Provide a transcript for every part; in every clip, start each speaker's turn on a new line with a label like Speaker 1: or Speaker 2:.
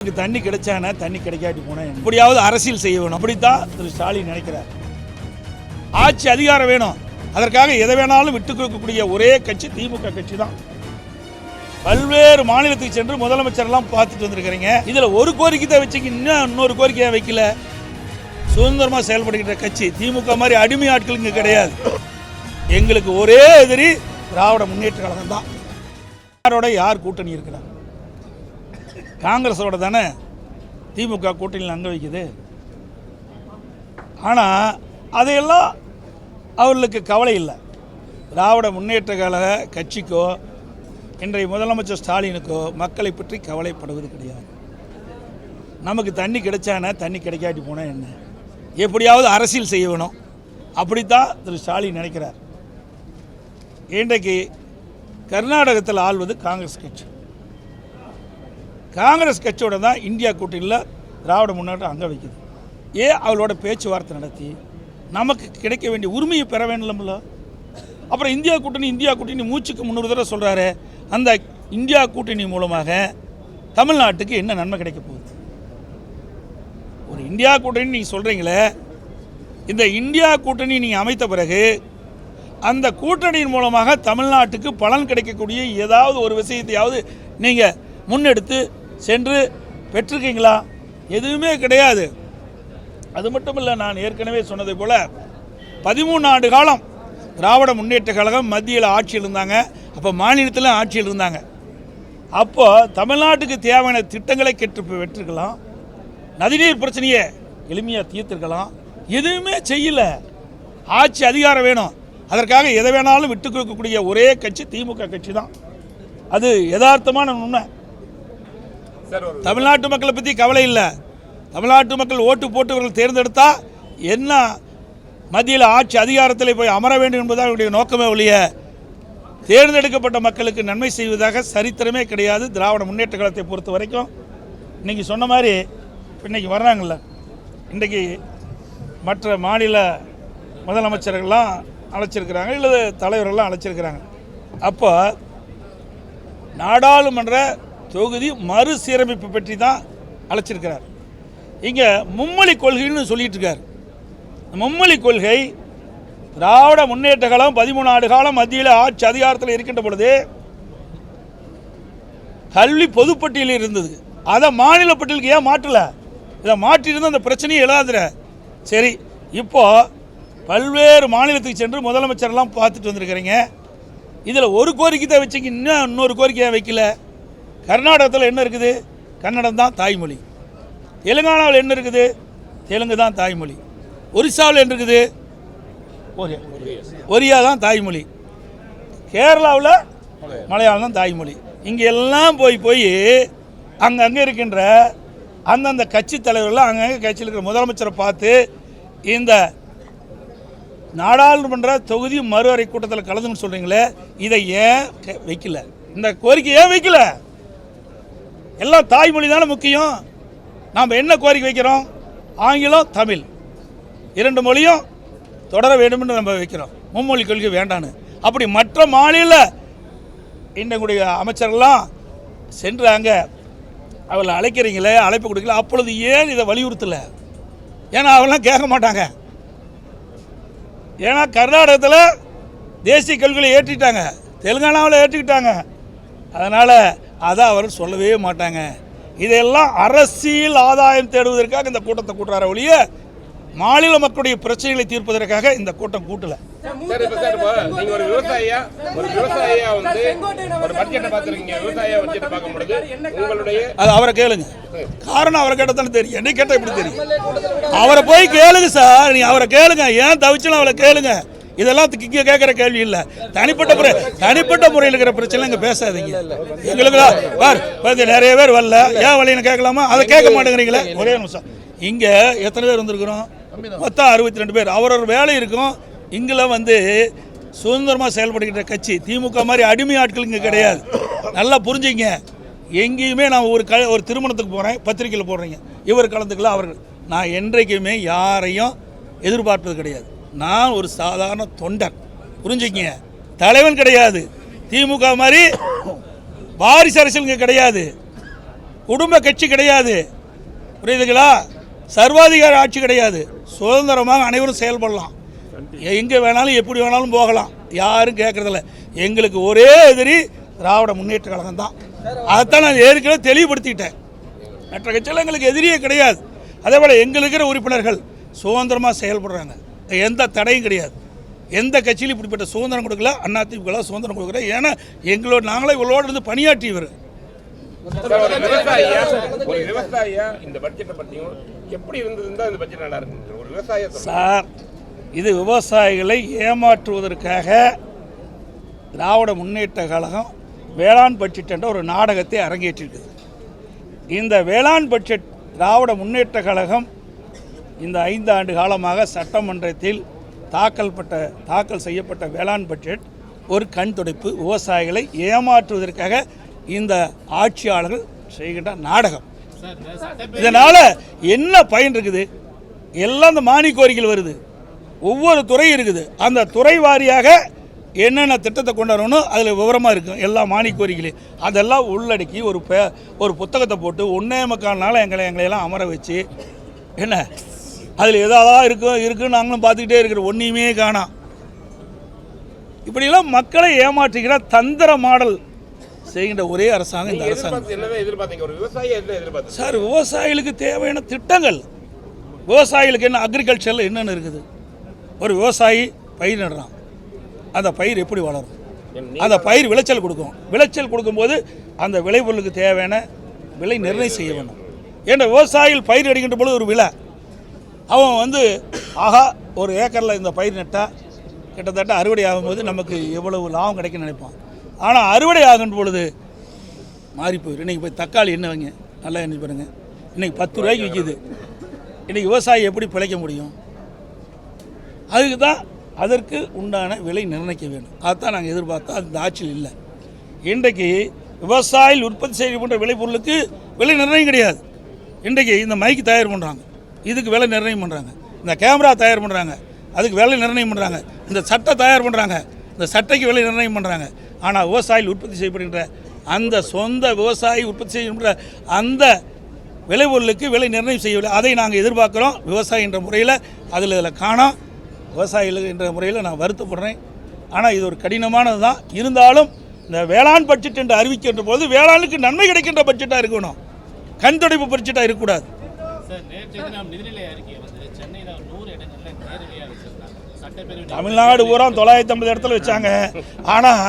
Speaker 1: தண்ணி கிடைச்சானா தண்ணி கிடைக்காட்டி போனா எப்படியாவது அரசியல் செய்ய வேணும். அப்படித்தான் திரு ஸ்டாலின் நினைக்கிறார். ஆட்சி அதிகாரம் வேணும், அதற்காக எதை வேணாலும் விட்டுக் கொடுக்கக்கூடிய ஒரே கட்சி திமுக கட்சி தான். பல்வேறு மாநிலத்துக்கு சென்று முதலமைச்சர் எல்லாம் பார்த்துட்டு வந்திருக்கிறீங்க. இதுல ஒரு கோரிக்கை தான் வச்சுக்க, இன்னொரு கோரிக்கையை வைக்கல. சுதந்திரமா செயல்படுகின்ற கட்சி திமுக மாதிரி அடிமை ஆட்கள் இங்க கிடையாது. எங்களுக்கு ஒரே எதிரி திராவிட முன்னேற்ற கழகம் தான். யாரோட யார் கூட்டணி இருக்கிறார்? காங்கிரஸோட தானே திமுக கூட்டணியில் அங்க வைக்குது. ஆனால் அதையெல்லாம் அவர்களுக்கு கவலை இல்லை. திராவிட முன்னேற்ற கழக கட்சிக்கோ இன்றைய முதலமைச்சர் ஸ்டாலினுக்கோ மக்களை பற்றி கவலைப்படுவது கிடையாது. நமக்கு தண்ணி கிடைச்சானா தண்ணி கிடைக்காட்டி போனால் என்ன, எப்படியாவது அரசியல் செய்ய வேணும். அப்படித்தான் திரு ஸ்டாலின் நினைக்கிறார். இன்றைக்கு கர்நாடகத்தில் ஆள்வது காங்கிரஸ் கட்சி. காங்கிரஸ் கட்சியோட தான் இந்தியா கூட்டணியில் திராவிட முன்னேற்றம் அங்கே வைக்குது. அவளோட பேச்சுவார்த்தை நடத்தி நமக்கு கிடைக்க வேண்டிய உரிமையை பெற வேண்டும்ல. அப்புறம் இந்தியா கூட்டணி மூச்சுக்கு 300 தடவை சொல்கிறாரு. அந்த இந்தியா கூட்டணி மூலமாக தமிழ்நாட்டுக்கு என்ன நன்மை கிடைக்க போகுது? ஒரு இந்தியா கூட்டணி நீங்கள் சொல்கிறீங்களே, இந்த இந்தியா கூட்டணி நீங்கள் அமைத்த பிறகு அந்த கூட்டணியின் மூலமாக தமிழ்நாட்டுக்கு பலன் கிடைக்கக்கூடிய ஏதாவது ஒரு விஷயத்தையாவது நீங்கள் முன்னெடுத்து சென்று பெற்றிருக்கீங்களா? எதுவுமே கிடையாது. அது மட்டும் இல்லை, நான் ஏற்கனவே சொன்னதை போல் 13 ஆண்டு காலம் திராவிட முன்னேற்ற கழகம் மத்தியில் ஆட்சியில் இருந்தாங்க, அப்போ மாநிலத்தில் ஆட்சியில் இருந்தாங்க. அப்போ தமிழ்நாட்டுக்கு தேவையான திட்டங்களை பெற்றிருக்கலாம், நதிநீர் பிரச்சனையை எளிமையாக தீர்த்திருக்கலாம். எதுவுமே செய்யல. ஆட்சி அதிகாரம் வேணும், அதற்காக எதை வேணாலும் விட்டுக் கொடுக்கக்கூடிய ஒரே கட்சி திமுக கட்சி தான். அது யதார்த்தமான உண்மை. தமிழ்நாட்டு மக்களை பற்றி கவலை இல்லை. தமிழ்நாட்டு மக்கள் ஓட்டு போட்டவர்கள் தேர்ந்தெடுத்தா என்ன மத்தியில் ஆட்சி அதிகாரத்தில் போய் அமர வேண்டும் என்பது அவருடைய நோக்கமே ஒழிய தேர்ந்தெடுக்கப்பட்ட மக்களுக்கு நன்மை செய்வதாக சரித்திரமே கிடையாது. திராவிட முன்னேற்ற கழகத்தை பொறுத்த வரைக்கும் இன்றைக்கி சொன்ன மாதிரி இன்றைக்கி வர்றாங்கள்ல, இன்றைக்கி மற்ற மாநில முதலமைச்சர்கள்லாம் அழைச்சிருக்கிறாங்க, இல்லை தலைவர்கள்லாம் அழைச்சிருக்கிறாங்க. அப்போ நாடாளுமன்ற தொகுதி மறுசீரமைப்பு பற்றி தான் அழைச்சிருக்கிறார். இங்கே மும்மொழி கொள்கைன்னு சொல்லிட்டு இருக்கார். மும்மொழி கொள்கை திராவிட முன்னேற்ற கழகம் 13 ஆண்டு காலம் மத்தியில் ஆட்சி அதிகாரத்தில் இருக்கின்ற பொழுது கல்வி பொதுப்பட்டியலில் இருந்தது. அதை மாநில பட்டியலுக்கு ஏன் மாற்றலை? இதை மாற்றியிருந்தால் அந்த பிரச்சனையை எழுதாதுற. சரி, இப்போ பல்வேறு மாநிலத்துக்கு சென்று முதலமைச்சர்லாம் பார்த்துட்டு வந்திருக்கிறீங்க. இதில் ஒரு கோரிக்கை தான் வச்சுக்க, இன்னொரு கோரிக்கையை வைக்கல. கர்நாடகத்தில் என்ன இருக்குது? கன்னடம் தான் தாய்மொழி. தெலுங்கானாவில் என்ன இருக்குது? தெலுங்கு தான் தாய்மொழி. ஒரிசாவில் என்ன இருக்குது? ஒரியா தான் தாய்மொழி. கேரளாவில் மலையாளம் தான் தாய்மொழி. இங்கே எல்லாம் போய் அங்கங்கே இருக்கின்ற அந்தந்த கட்சி தலைவர்கள் அங்கங்கே கட்சியில் இருக்கிற முதலமைச்சரை பார்த்து இந்த நாடாளுமன்ற தொகுதி மறுவரை கூட்டத்தில் கலந்துன்னு சொல்கிறீங்களே, இதை ஏன் வைக்கல? இந்த கோரிக்கை ஏன் வைக்கல? எல்லாம் தாய்மொழி தானே முக்கியம். நாம் என்ன கோரிக்கை வைக்கிறோம்? ஆங்கிலம் தமிழ் 2 மொழியும் தொடர வேண்டும் என்று நம்ம வைக்கிறோம். மும்மொழி கொள்கை வேண்டான்னு. அப்படி மற்ற மாநில இன்றைய அமைச்சர்கள்லாம் சென்றாங்க, அவளை அழைக்கிறீங்களே, அழைப்பு கொடுக்கல. அப்பொழுது ஏன் இதை வலியுறுத்தலை? ஏன்னா அவெல்லாம் கேட்க மாட்டாங்க. ஏன்னா கர்நாடகத்தில் தேசிய கொள்கையை ஏற்றிட்டாங்க, தெலுங்கானாவில் ஏற்றிக்கிட்டாங்க. அதனால் அதை அவர் சொல்லவே மாட்டாங்க. இதெல்லாம் அரசியல் ஆதாயம் தேடுவதற்காக இந்த கூட்டத்தை கூட்டுறார ஒழிய மாநில மக்களுடைய பிரச்சனைகளை தீர்ப்பதற்காக இந்த கூட்டம் கூட்டல. அது அவரை கேளுங்க. காரணம் அவரை கேட்டதானே தெரியும். என்னை கேட்டால் எப்படி தெரியும்? அவரை போய் கேளுங்க சார். நீ அவரை கேளுங்க, ஏன் தவிச்சலாம் அவளை கேளுங்க. இதெல்லாம் இங்கே கேட்குற கேள்வி இல்லை. தனிப்பட்ட முறையில் இருக்கிற பிரச்சனை இங்கே பேசாதீங்க. எங்களுக்கு நிறைய பேர் வரல, ஏன் வழின்னு கேட்கலாமா? அதை கேட்க மாட்டேங்கிறீங்களே. ஒரே நிமிஷம். இங்கே எத்தனை பேர் வந்திருக்கிறோம்? மொத்தம் 62 பேர். அவரோட வேலை இருக்கும். இங்கெல்லாம் சுதந்திரமாக செயல்படுகின்ற கட்சி திமுக மாதிரி அடிமை ஆட்கள் இங்கே கிடையாது. நல்லா புரிஞ்சுங்க. எங்கேயுமே நான் ஒரு திருமணத்துக்கு போகிறேன், பத்திரிக்கையில் போடுறீங்க, இவர் கலந்துக்கலாம், அவர்கள். நான் என்றைக்குமே யாரையும் எதிர்பார்ப்பது கிடையாது. நான் ஒரு சாதாரண தொண்டர், புரிஞ்சுக்கிங்க. தலைவன் கிடையாது. திமுக மாதிரி வாரிசு அரசியல் இங்கே கிடையாது. குடும்ப கட்சி கிடையாது, புரியுதுங்களா? சர்வாதிகார ஆட்சி கிடையாது. சுதந்திரமாக அனைவரும் செயல்படலாம், எங்கே வேணாலும் எப்படி வேணாலும் போகலாம், யாரும் கேட்குறதில்ல. எங்களுக்கு ஒரே எதிரி திராவிட முன்னேற்ற கழகம் தான். அதைத்தான் நான் ஏற்கனவே தெளிவுபடுத்திட்டேன். மற்ற கட்சியில் எங்களுக்கு எதிரியே கிடையாது. அதே போல் எங்களுக்கு இருக்கிற உறுப்பினர்கள் சுதந்திரமாக செயல்படுறாங்க, எந்த தடையும் கிடையாது. எந்த கட்சியிலும் இப்படிப்பட்ட சுதந்திரம் கொடுக்கல, அதிமுக சுதந்திரம் கொடுக்கல. ஏன்னா நாங்களே இவளோடு இருந்து பணியாற்றியவர். சார், இது விவசாயிகளை ஏமாற்றுவதற்காக திராவிட முன்னேற்ற கழகம் வேளாண் பட்ஜெட் என்ற ஒரு நாடகத்தை அரங்கேற்றிருக்குது. இந்த வேளாண் பட்ஜெட் திராவிட முன்னேற்ற கழகம் இந்த 5 ஆண்டு காலமாக சட்டமன்றத்தில் தாக்கல் செய்யப்பட்ட வேளாண் பட்ஜெட் ஒரு கண் துடைப்பு, விவசாயிகளை ஏமாற்றுவதற்காக இந்த ஆட்சியாளர்கள் செய்கின்ற நாடகம். இதனால் என்ன பயன் இருக்குது? எல்லாம் இந்த மானிய கோரிக்கைகள் வருது, ஒவ்வொரு துறை இருக்குது, அந்த துறை வாரியாக என்னென்ன திட்டத்தை கொண்டு வரணும் அதில் விவரமாக இருக்கும். எல்லா மானிய கோரிக்கைகளையும் அதெல்லாம் உள்ளடக்கி ஒரு புத்தகத்தை போட்டு 1.25 நாள் எங்களையெல்லாம் அமர வச்சு என்ன அதில் எதாவது இருக்குன்னு நாங்களும் பார்த்துக்கிட்டே இருக்கிற ஒன்றையுமே காணோம். இப்படியெல்லாம் மக்களை ஏமாற்றுகிற தந்திர மாடல் செய்கின்ற ஒரே அரசாங்கம் இந்த அரசாங்கம். சார், விவசாயிகளுக்கு தேவையான திட்டங்கள், விவசாயிகளுக்கு என்ன அக்ரிகல்ச்சரில் என்னென்ன இருக்குது? ஒரு விவசாயி பயிர் நடுறான், அந்த பயிர் எப்படி வளரும்? அந்த பயிர் விளைச்சல் கொடுக்கும். விளைச்சல் கொடுக்கும்போது அந்த விளைபொருளுக்கு தேவையான விலை நிர்ணயம் செய்ய வேண்டும். ஏன்னா விவசாயிகள் பயிர் அடிக்கின்ற பொழுது ஒரு விலை, அவன் ஆகா ஒரு ஏக்கரில் இந்த பயிர் நட்டால் கிட்டத்தட்ட அறுவடை ஆகும்போது நமக்கு எவ்வளவு லாபம் கிடைக்குன்னு நினைப்பான். ஆனால் அறுவடை ஆகும் பொழுது மாறி போயிடும். இன்றைக்கி போய் தக்காளி என்ன வைங்க, நல்லா என்ன பாருங்க, இன்றைக்கி 10 ரூபாய்க்கு விற்கிது. இன்றைக்கி விவசாயி எப்படி பிழைக்க முடியும்? அதுக்கு தான் அதற்கு உண்டான விலை நிர்ணயிக்க வேண்டும். அதுதான் நாங்கள் எதிர்பார்த்தோம். அது இந்த ஆட்சியில் இல்லை. இன்றைக்கு விவசாயிகள் உற்பத்தி செய்யப்படுற விளைபொருளுக்கு விலை நிர்ணயம் கிடையாது. இன்றைக்கு இந்த மைக்கு தயார் பண்ணுறாங்க, இதுக்கு விலை நிர்ணயம் பண்ணுறாங்க. இந்த கேமரா தயார் பண்ணுறாங்க, அதுக்கு விலை நிர்ணயம் பண்ணுறாங்க. இந்த சட்டை தயார் பண்ணுறாங்க, இந்த சட்டைக்கு விலை நிர்ணயம் பண்ணுறாங்க. ஆனால் விவசாயிகள் உற்பத்தி செய்யப்படுகின்ற அந்த சொந்த விவசாயி உற்பத்தி செய்கின்ற அந்த விளைபொருளுக்கு விலை நிர்ணயம் செய்யவில்லை. அதை நாங்கள் எதிர்பார்க்குறோம். விவசாயி என்ற முறையில் இதில் காணோம். விவசாயிகள் என்ற முறையில் நான் வருத்தப்படுறேன். ஆனால் இது ஒரு கடினமானது தான். இருந்தாலும் இந்த வேளாண் பட்ஜெட் என்று அறிவிக்கின்ற போது வேளாணுக்கு நன்மை கிடைக்கின்ற பட்ஜெட்டாக இருக்கணும், கண் துடைப்பு பட்ஜெட்டாக இருக்கக்கூடாது. தமிழ்நாடு பூரா 950 இடத்துல வச்சாங்க. ஆனால்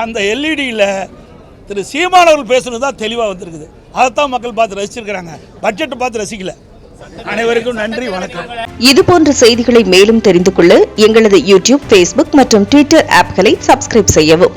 Speaker 1: அந்த எல்இடியில் திரு சீமான் அவர்கள் பேசுனது தான் தெளிவாக வந்திருக்குது. அதைத்தான் மக்கள் பார்த்து ரசிச்சிருக்கிறாங்க, பட்ஜெட்டை பார்த்து ரசிக்கல. அனைவருக்கும் நன்றி, வணக்கம்.
Speaker 2: இது போன்ற செய்திகளை மேலும் தெரிந்து கொள்ள எங்களது யூடியூப், Facebook மற்றும் Twitter ஆப்களை சப்ஸ்கிரைப் செய்யவும்.